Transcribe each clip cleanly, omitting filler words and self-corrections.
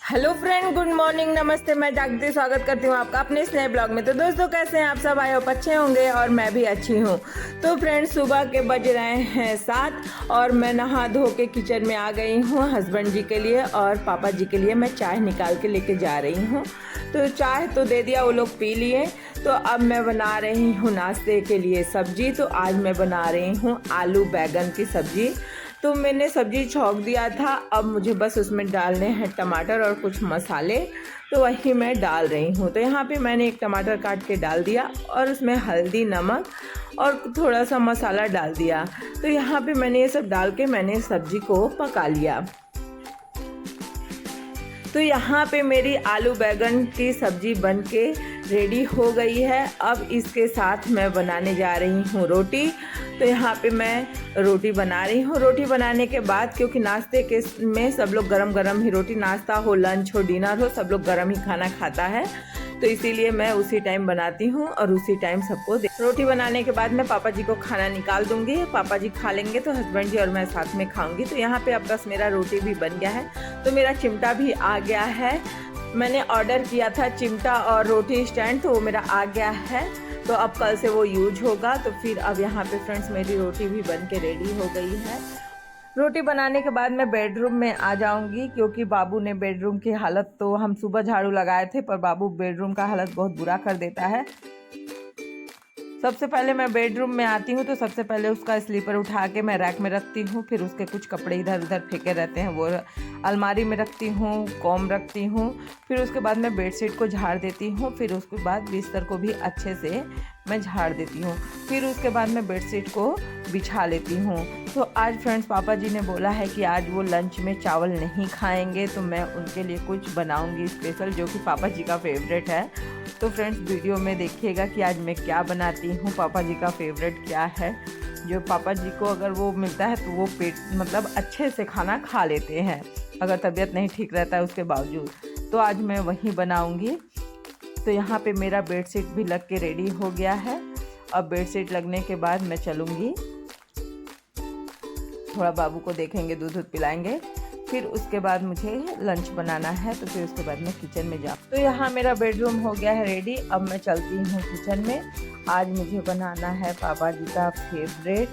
Hello friend, good morning, नमस्ते। मैं जागृति स्वागत करती हूँ आपका अपने इस नए ब्लॉग में। तो दोस्तों, कैसे हैं आप सब? आई होप अच्छे होंगे और मैं भी अच्छी हूँ। तो फ्रेंड, सुबह के बज रहे हैं 7 और मैं नहा धो के किचन में आ गई हूँ। हस्बैंड जी के लिए और पापा जी के लिए मैं चाय निकाल के लेके जा रही हूँ। तो चाय तो दे दिया, वो लोग पी लिए। तो अब मैं बना रही हूँ नाश्ते के लिए सब्जी। तो आज मैं बना रही हूँ आलू बैगन की सब्जी। तो मैंने सब्जी छौंक दिया था, अब मुझे बस उसमें डालने हैं टमाटर और कुछ मसाले। तो वही मैं डाल रही हूँ। तो यहाँ पे मैंने एक टमाटर काट के डाल दिया और उसमें हल्दी, नमक और थोड़ा सा मसाला डाल दिया। तो यहाँ पे मैंने ये सब डाल के मैंने सब्जी को पका लिया। तो यहाँ पे मेरी आलू बैगन की सब्जी बन के रेडी हो गई है। अब इसके साथ मैं बनाने जा रही हूँ रोटी। तो यहाँ पे मैं रोटी बना रही हूँ। रोटी बनाने के बाद, क्योंकि नाश्ते के में सब लोग गरम गरम ही रोटी, नाश्ता हो, लंच हो, डिनर हो, सब लोग गरम ही खाना खाता है। तो इसीलिए मैं उसी टाइम बनाती हूँ और उसी टाइम सबको रोटी बनाने के बाद मैं पापा जी को खाना निकाल दूंगी। पापा जी खा लेंगे तो हस्बैंड जी और मैं साथ में खाऊंगी। तो यहाँ पे अब बस मेरा रोटी भी बन गया है। तो मेरा चिमटा भी आ गया है। मैंने ऑर्डर किया था चिमटा और रोटी स्टैंड, तो वो मेरा आ गया है। तो अब कल से वो यूज होगा। तो फिर अब यहाँ पे फ्रेंड्स मेरी रोटी भी बन के रेडी हो गई है। रोटी बनाने के बाद मैं बेडरूम में आ जाऊंगी, क्योंकि बाबू ने बेडरूम की हालत, तो हम सुबह झाड़ू लगाए थे पर बाबू बेडरूम का हालत बहुत बुरा कर देता है। सबसे पहले मैं बेडरूम में आती हूँ तो सबसे पहले उसका स्लीपर उठा के मैं रैक में रखती हूँ। फिर उसके कुछ कपड़े इधर उधर फेंके रहते हैं, वो अलमारी में रखती हूँ, कॉम रखती हूँ। फिर उसके बाद मैं बेडशीट को झाड़ देती हूँ। फिर उसके बाद बिस्तर को भी अच्छे से मैं झाड़ देती हूँ। फिर उसके बाद मैं बेडशीट को बिछा लेती हूँ। तो आज फ्रेंड्स पापा जी ने बोला है कि आज वो लंच में चावल नहीं खाएंगे, तो मैं उनके लिए कुछ बनाऊँगी स्पेशल, जो कि पापा जी का फेवरेट है। तो फ्रेंड्स वीडियो में देखिएगा कि आज मैं क्या बनाती हूँ, पापा जी का फेवरेट क्या है। जो पापा जी को अगर वो मिलता है तो वो पेट मतलब अच्छे से खाना खा लेते हैं, अगर तबीयत नहीं ठीक रहता है उसके बावजूद। तो आज मैं वही बनाऊँगी। तो यहाँ पे मेरा बेडशीट भी लग के रेडी हो गया है। अब बेडशीट लगने के बाद मैं चलूँगी, थोड़ा बाबू को देखेंगे, दूध पिलाएंगे। फिर उसके बाद मुझे लंच बनाना है। तो फिर उसके बाद मैं किचन में जाऊँ। तो यहाँ मेरा बेडरूम हो गया है रेडी। अब मैं चलती हूँ किचन में। आज मुझे बनाना है पापा जी का फेवरेट,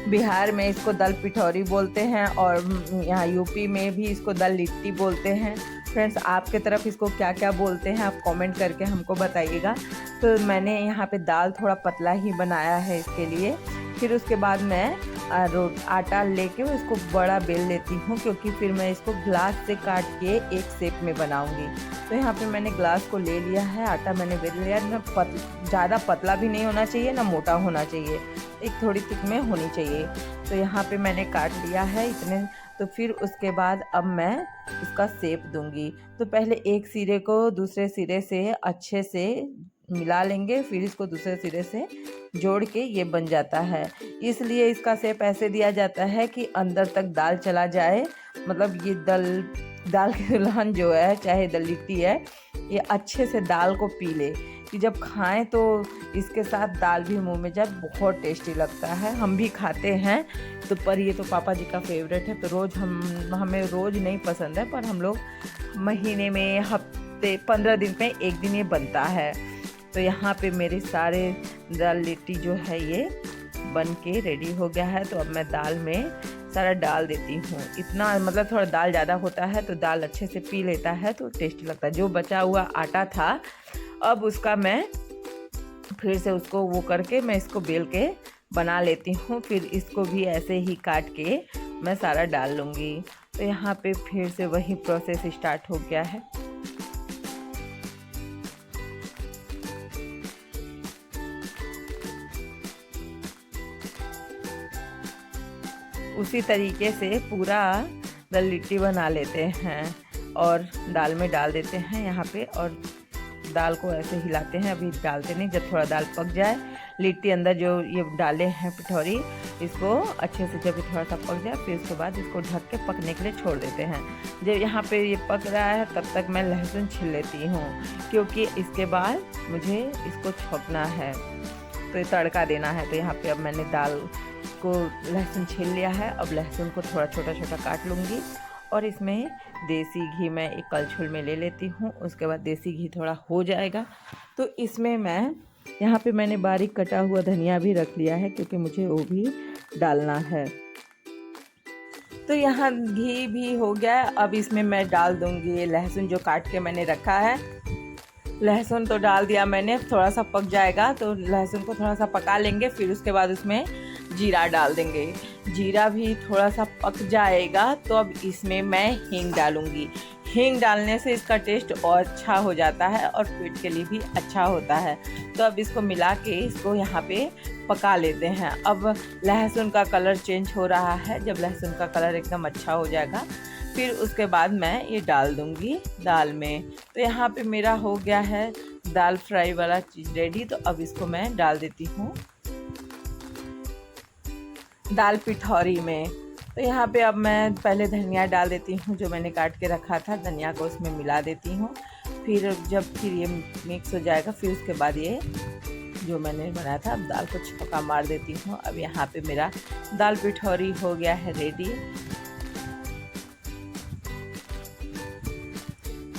बिहार में इसको दल पिठौरी बोलते हैं और यहाँ यूपी में भी इसको दल लिट्टी बोलते हैं। फ्रेंड्स, आपके तरफ इसको क्या क्या बोलते हैं आप कमेंट करके हमको बताइएगा। तो मैंने यहाँ पे दाल थोड़ा पतला ही बनाया है इसके लिए। फिर उसके बाद मैं आटा लेके इसको बड़ा बेल लेती हूँ, क्योंकि फिर मैं इसको ग्लास से काट के एक शेप में बनाऊंगी। तो यहाँ पे मैंने ग्लास को ले लिया है, आटा मैंने बेल लिया। ना ज़्यादा पतला भी नहीं होना चाहिए, ना मोटा होना चाहिए, एक थोड़ी थिक में होनी चाहिए। तो यहाँ पे मैंने काट लिया है इतने। तो फिर उसके बाद अब मैं इसका शेप दूंगी। तो पहले एक सिरे को दूसरे सिरे से अच्छे से मिला लेंगे, फिर इसको दूसरे सिरे से जोड़ के ये बन जाता है। इसलिए इसका शेप ऐसे दिया जाता है कि अंदर तक दाल चला जाए। मतलब ये दाल की दुल्हन जो है, चाहे दल लिट्टी है, ये अच्छे से दाल को पी ले, कि जब खाएं तो इसके साथ दाल भी मुंह में जाए, बहुत टेस्टी लगता है। हम भी खाते हैं। तो पर ये तो पापा जी का फेवरेट है। तो रोज़ हमें रोज़ नहीं पसंद है, पर हम लोग महीने में, हफ्ते 15 दिन में एक दिन ये बनता है। तो यहाँ पे मेरे सारे दाल लिट्टी जो है ये बन के रेडी हो गया है। तो अब मैं दाल में सारा डाल देती हूँ। इतना मतलब थोड़ा दाल ज़्यादा होता है तो दाल अच्छे से पी लेता है, तो टेस्टी लगता है। जो बचा हुआ आटा था, अब उसका मैं फिर से उसको वो करके मैं इसको बेल के बना लेती हूँ। फिर इसको भी ऐसे ही काट के मैं सारा डाल लूँगी। तो यहाँ पे फिर से वही प्रोसेस स्टार्ट हो गया है। उसी तरीके से पूरा दल लिट्टी बना लेते हैं और दाल में डाल देते हैं यहाँ पे, और दाल को ऐसे हिलाते हैं। अभी डालते नहीं, जब थोड़ा दाल पक जाए, लिट्टी अंदर जो ये डाले हैं पिठौरी, इसको अच्छे से जब थोड़ा सा पक जाए, फिर उसके बाद इसको ढक के पकने के लिए छोड़ देते हैं। जब यहाँ पे ये पक रहा है तब तक मैं लहसुन छील लेती हूँ, क्योंकि इसके बाद मुझे इसको छोंकना है, तो ये तड़का देना है। तो यहाँ पे अब मैंने दाल को लहसुन छील लिया है। अब लहसुन को थोड़ा छोटा छोटा काट लूँगी और इसमें देसी घी मैं एक कलछुल में ले लेती हूँ। उसके बाद देसी घी थोड़ा हो जाएगा तो इसमें मैं यहाँ पे मैंने बारीक कटा हुआ धनिया भी रख लिया है क्योंकि मुझे वो भी डालना है। तो यहाँ घी भी हो गया है। अब इसमें मैं डाल दूँगी लहसुन जो काट के मैंने रखा है। लहसुन तो डाल दिया मैंने, थोड़ा सा पक जाएगा तो लहसुन को थोड़ा सा पका लेंगे। फिर उसके बाद उसमें जीरा डाल देंगे। जीरा भी थोड़ा सा पक जाएगा तो अब इसमें मैं हींग डालूँगी। हींग डालने से इसका टेस्ट और अच्छा हो जाता है और पेट के लिए भी अच्छा होता है। तो अब इसको मिला के इसको यहाँ पे पका लेते हैं। अब लहसुन का कलर चेंज हो रहा है। जब लहसुन का कलर एकदम अच्छा हो जाएगा फिर उसके बाद मैं ये डाल दूँगी दाल में। तो यहाँ पे मेरा हो गया है दाल फ्राई वाला चीज़ रेडी। तो अब इसको मैं डाल देती हूँ दाल पिठौरी में। तो यहाँ पे अब मैं पहले धनिया डाल देती हूँ जो मैंने काट के रखा था, धनिया को उसमें मिला देती हूँ। फिर ये मिक्स हो जाएगा फिर उसके बाद ये जो मैंने बनाया था अब दाल को छौंका मार देती हूँ। अब यहाँ पे मेरा दाल पिठौरी हो गया है रेडी।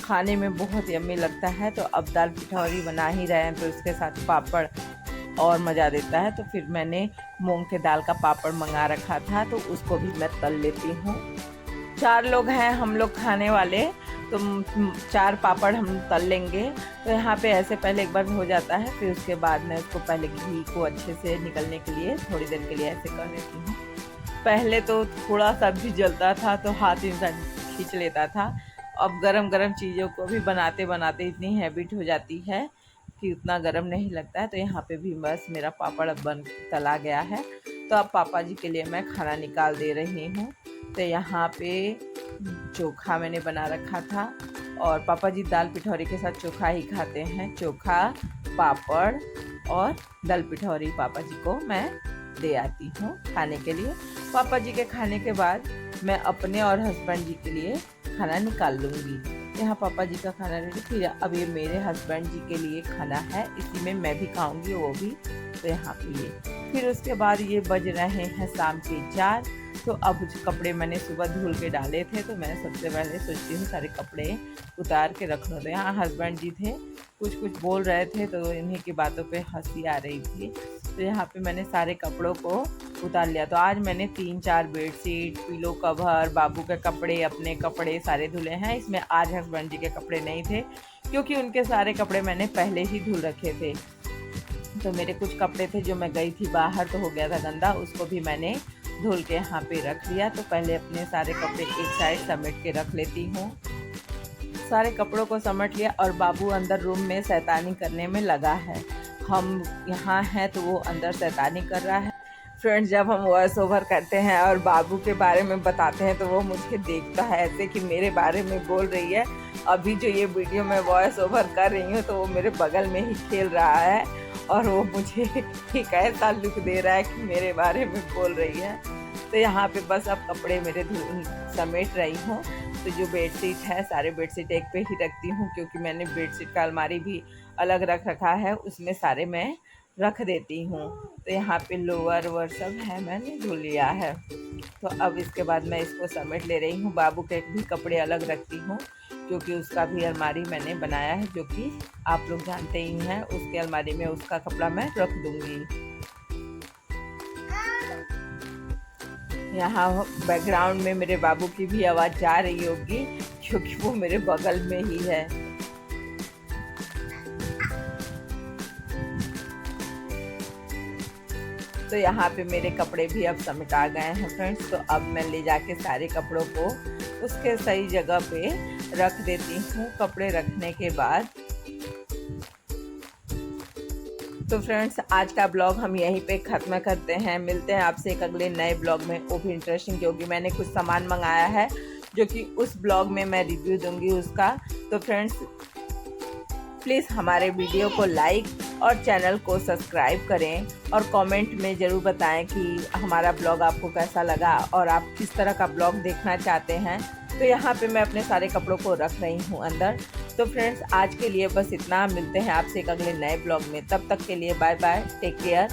खाने में बहुत यम्मी लगता है। तो अब दाल पिठौरी बना ही रहे हैं तो इसके साथ पापड़ और मज़ा देता है। तो फिर मैंने मूंग के दाल का पापड़ मंगा रखा था तो उसको भी मैं तल लेती हूँ। 4 लोग हैं हम लोग खाने वाले तो 4 पापड़ हम तल लेंगे। तो यहाँ पे ऐसे पहले एक बार हो जाता है फिर उसके बाद मैं उसको पहले घी को अच्छे से निकलने के लिए थोड़ी देर के लिए ऐसे कर लेती हूँ। पहले तो थोड़ा सा भी जलता था तो हाथ इंसान खींच लेता था। अब गरम गरम चीज़ों को भी बनाते बनाते इतनी हैबिट हो जाती है कि उतना गरम नहीं लगता है। तो यहाँ पे भी बस मेरा पापड़ बन तला गया है। तो अब पापा जी के लिए मैं खाना निकाल दे रही हूँ। तो यहाँ पे चोखा मैंने बना रखा था और पापा जी दाल पिठौरी के साथ चोखा ही खाते हैं। चोखा, पापड़ और दाल पिठौरी पापा जी को मैं दे आती हूँ खाने के लिए। पापा जी के खाने के बाद मैं अपने और हस्बैंड जी के लिए खाना निकाल लूँगी। यहाँ पापा जी का खाना रेडी। फिर अब ये मेरे हस्बैंड जी के लिए खाना है, इसी में मैं भी खाऊंगी वो भी। तो यहाँ पे ये फिर उसके बाद ये बज रहे हैं शाम के 4। तो अब कपड़े मैंने सुबह धुल के डाले थे तो मैं सबसे पहले सोचती हूँ सारे कपड़े उतार के रख लूँ। तो यहाँ हस्बैंड जी थे कुछ बोल रहे थे तो इन्हीं की बातों पे हंसी आ रही थी। तो यहाँ पे मैंने सारे कपड़ों को उतार लिया। तो आज मैंने 3-4 बेडशीट, पिलो कवर, बाबू के कपड़े, अपने कपड़े सारे धुले हैं। इसमें आज हस्बैंड जी के कपड़े नहीं थे क्योंकि उनके सारे कपड़े मैंने पहले ही धुल रखे थे। तो मेरे कुछ कपड़े थे जो मैं गई थी बाहर तो हो गया था गंदा, उसको भी मैंने धुल के यहाँ पे रख लिया। तो पहले अपने सारे कपड़े एक साइड समेट के रख लेती हूँ। सारे कपड़ों को समेट लिया और बाबू अंदर रूम में शैतानी करने में लगा है। हम यहाँ हैं तो वो अंदर शैतानी कर रहा है। फ्रेंड्स, जब हम वॉइस ओवर करते हैं और बाबू के बारे में बताते हैं तो वो मुझे देखता है ऐसे कि मेरे बारे में बोल रही है। अभी जो ये वीडियो मैं वॉइस ओवर कर रही हूँ तो वो मेरे बगल में ही खेल रहा है और वो मुझे एक ऐसा लुक दे रहा है कि मेरे बारे में बोल रही है। तो यहाँ पे बस अब कपड़े मेरे समेट रही हूँ। तो जो बेडशीट है सारे बेडशीट एक पे ही रखती हूँ क्योंकि मैंने बेडशीट का अलमारी भी अलग रख रखा है, उसमें सारे मैं रख देती हूँ। तो यहाँ पे लोअर वोअर सब है मैंने धुल लिया है। तो अब इसके बाद मैं इसको समेट ले रही हूँ। बाबू के भी कपड़े अलग रखती हूँ क्योंकि उसका भी अलमारी मैंने बनाया है जो कि आप लोग जानते ही हैं। उसके अलमारी में उसका कपड़ा मैं रख दूँगी। यहाँ बैकग्राउंड में मेरे बाबू की भी आवाज़ जा रही होगी क्योंकि वो मेरे बगल में ही है। तो यहाँ पे मेरे कपड़े भी अब समेटा गए हैं फ्रेंड्स। तो अब मैं ले जाके सारे कपड़ों को उसके सही जगह पे रख देती हूँ। कपड़े रखने के बाद तो फ्रेंड्स आज का ब्लॉग हम यहीं पे ख़त्म करते हैं। मिलते हैं आपसे एक अगले नए ब्लॉग में, वो भी इंटरेस्टिंग, क्योंकि मैंने कुछ सामान मंगाया है जो कि उस ब्लॉग में मैं रिव्यू दूंगी उसका। तो फ्रेंड्स प्लीज़ हमारे वीडियो को लाइक और चैनल को सब्सक्राइब करें और कमेंट में ज़रूर बताएं कि हमारा ब्लॉग आपको कैसा लगा और आप किस तरह का ब्लॉग देखना चाहते हैं। तो यहाँ पे मैं अपने सारे कपड़ों को रख रही हूँ अंदर। तो फ्रेंड्स आज के लिए बस इतना। मिलते हैं आपसे एक अगले नए ब्लॉग में, तब तक के लिए बाय बाय, टेक केयर।